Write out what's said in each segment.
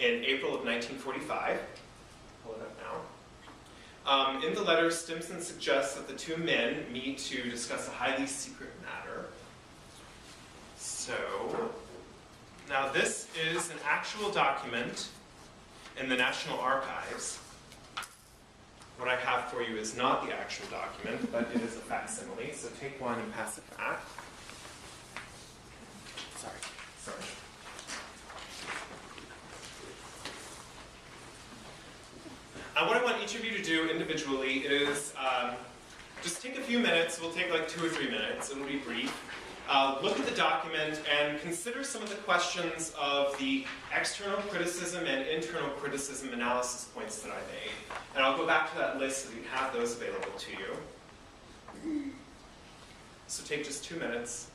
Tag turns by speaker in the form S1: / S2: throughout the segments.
S1: in April of 1945. Pull it up now. In the letter, Stimson suggests that the two men meet to discuss a highly secret matter. So, now this is an actual document in the National Archives. What I have for you is not the actual document, but it is a facsimile, so take one and pass it back. Sorry. What I want each of you to do individually is just take a few minutes. We'll take like 2 or 3 minutes. It'll be brief. Look at the document and consider some of the questions of the external criticism and internal criticism analysis points that I made. And I'll go back to that list so that you have those available to you. So take just 2 minutes.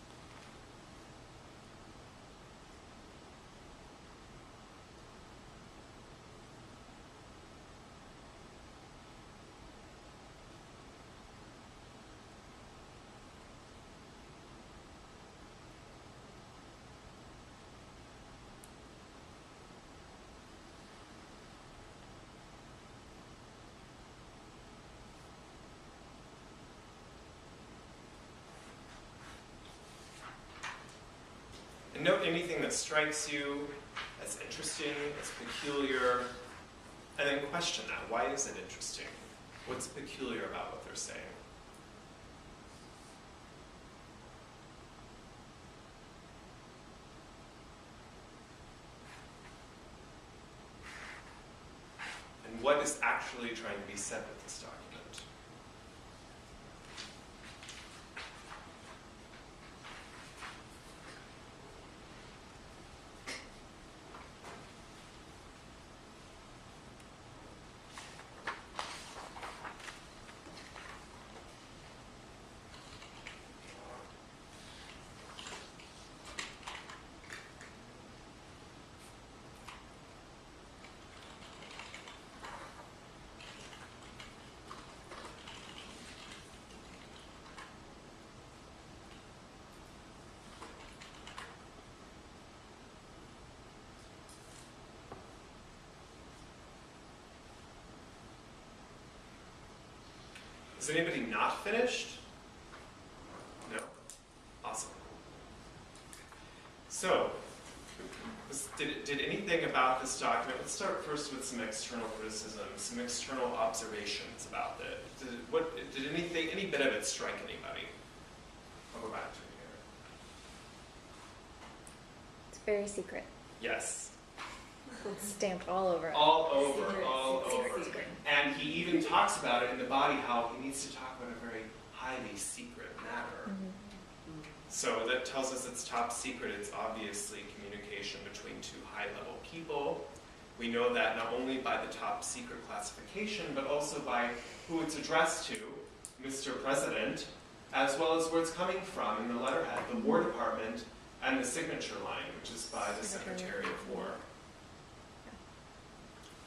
S1: And note anything that strikes you as interesting, as peculiar, and then question that. Why is it interesting? What's peculiar about what they're saying? And what is actually trying to be said with this document? Is anybody not finished? No? Awesome. So, did anything about this document, let's start first with some external criticism, some external observations about it. Did any bit of it strike anybody? I'll go back to it here.
S2: It's very secret.
S1: Yes.
S2: It's stamped all over it.
S1: All over.
S2: Secret.
S1: And he even talks about it in the body, how he needs to talk about a very highly secret matter.
S2: Mm-hmm.
S1: So that tells us it's top secret. It's obviously communication between two high-level people. We know that not only by the top secret classification, but also by who it's addressed to, Mr. President, as well as where it's coming from in the letterhead, the War Department, and the signature line, which is by the Secretary of War.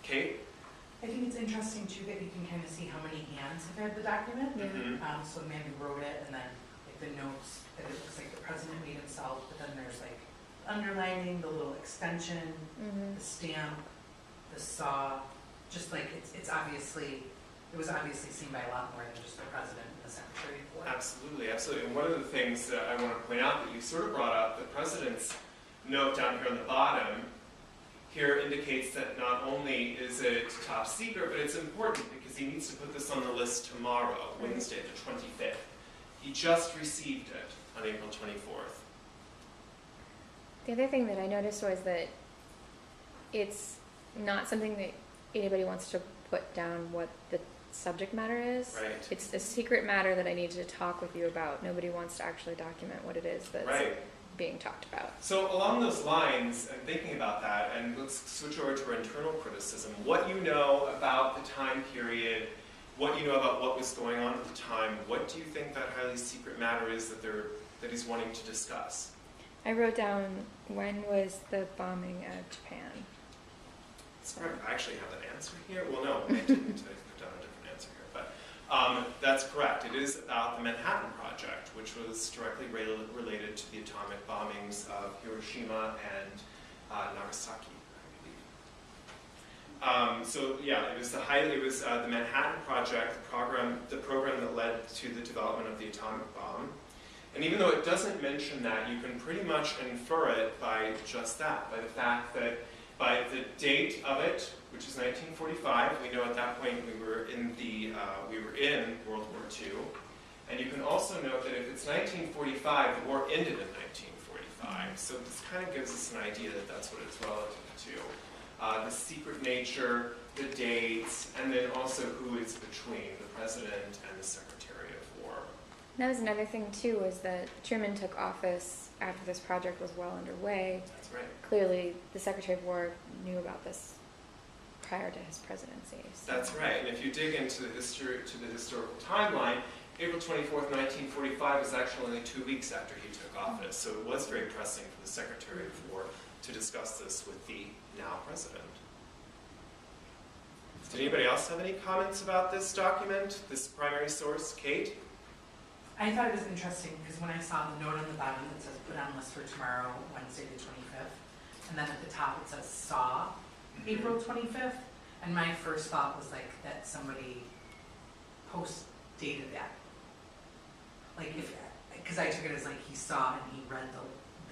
S1: Kate?
S3: I think it's interesting too that you can kind of see how many hands have read the document.
S1: Mm-hmm.
S3: So the man who wrote it, and then like the notes that it looks like the president made himself, but then there's like underlining, the little extension, the stamp, the saw, just like it was obviously seen by a lot more than just the president and the Secretary of War.
S1: Absolutely. And one of the things that I want to point out that you sort of brought up, the president's note down here on the bottom, here indicates that not only is it top secret, but it's important because he needs to put this on the list tomorrow, Wednesday the 25th. He just received it on April 24th.
S2: The other thing that I noticed was that it's not something that anybody wants to put down what the subject matter is.
S1: Right.
S2: It's a secret matter that I need to talk with you about. Nobody wants to actually document what it is that's being talked about.
S1: So along those lines, and thinking about that, and let's switch over to our internal criticism. What you know about the time period, what you know about what was going on at the time, what do you think that highly secret matter is that he's wanting to discuss?
S2: I wrote down, when was the bombing of Japan?
S1: I actually have that answer here. Well, no, I didn't. I put down a different answer here. But that's correct. It is about the Manhattan Project, which was directly related to the atomic bombings of Hiroshima and Nagasaki, I believe. So yeah, it was the Manhattan Project, the program that led to the development of the atomic bomb. And even though it doesn't mention that, you can pretty much infer it by just that, by the fact that by the date of it, which is 1945, we know at that point we were in World War II. And you can also note that if it's 1945, the war ended in 1945. So this kind of gives us an idea that that's what it's relative to. The secret nature, the dates, and then also who is between the president and the Secretary of War.
S2: That was another thing too, was that Truman took office after this project was well underway.
S1: That's right.
S2: Clearly, the Secretary of War knew about this prior to his presidency. So.
S1: That's right. And if you dig into the historical timeline, April 24th, 1945 was actually only 2 weeks after he took office. So it was very pressing for the Secretary of War to discuss this with the now president. Did anybody else have any comments about this document, this primary source? Kate?
S3: I thought it was interesting because when I saw the note on the bottom that says put on list for tomorrow, Wednesday the 25th, and then at the top it says saw April 25th, and my first thought was like that somebody post-dated that. Like because I took it as like he saw and he read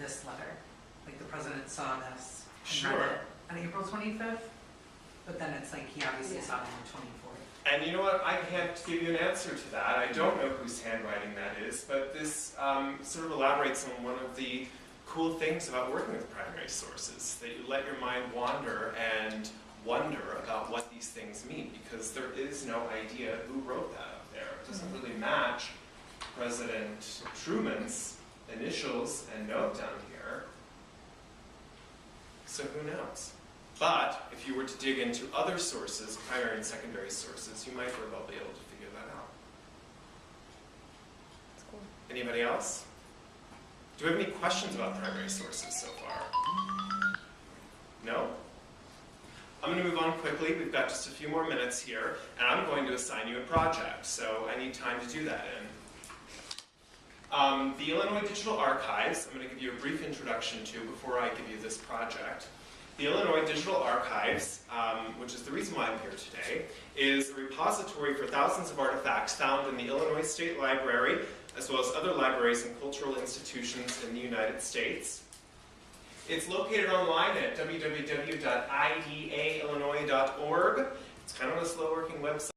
S3: this letter. Like the president saw this and read it on April 25th, but then it's like he obviously saw it on the 24th.
S1: And you know what, I can't give you an answer to that. I don't know whose handwriting that is, but this sort of elaborates on one of the cool things about working with primary sources, that you let your mind wander and wonder about what these things mean, because there is no idea who wrote that up there. It doesn't really match President Truman's initials and note down here. So who knows? But if you were to dig into other sources, primary and secondary sources, you might very well be able to figure that out.
S2: That's cool.
S1: Anybody else? Do we have any questions about primary sources so far? No? I'm going to move on quickly. We've got just a few more minutes here, and I'm going to assign you a project, so I need time to do that in. The Illinois Digital Archives, I'm going to give you a brief introduction to before I give you this project. The Illinois Digital Archives, which is the reason why I'm here today, is a repository for thousands of artifacts found in the Illinois State Library, as well as other libraries and cultural institutions in the United States. It's located online at www.idaillinois.org. It's kind of a slow-working website.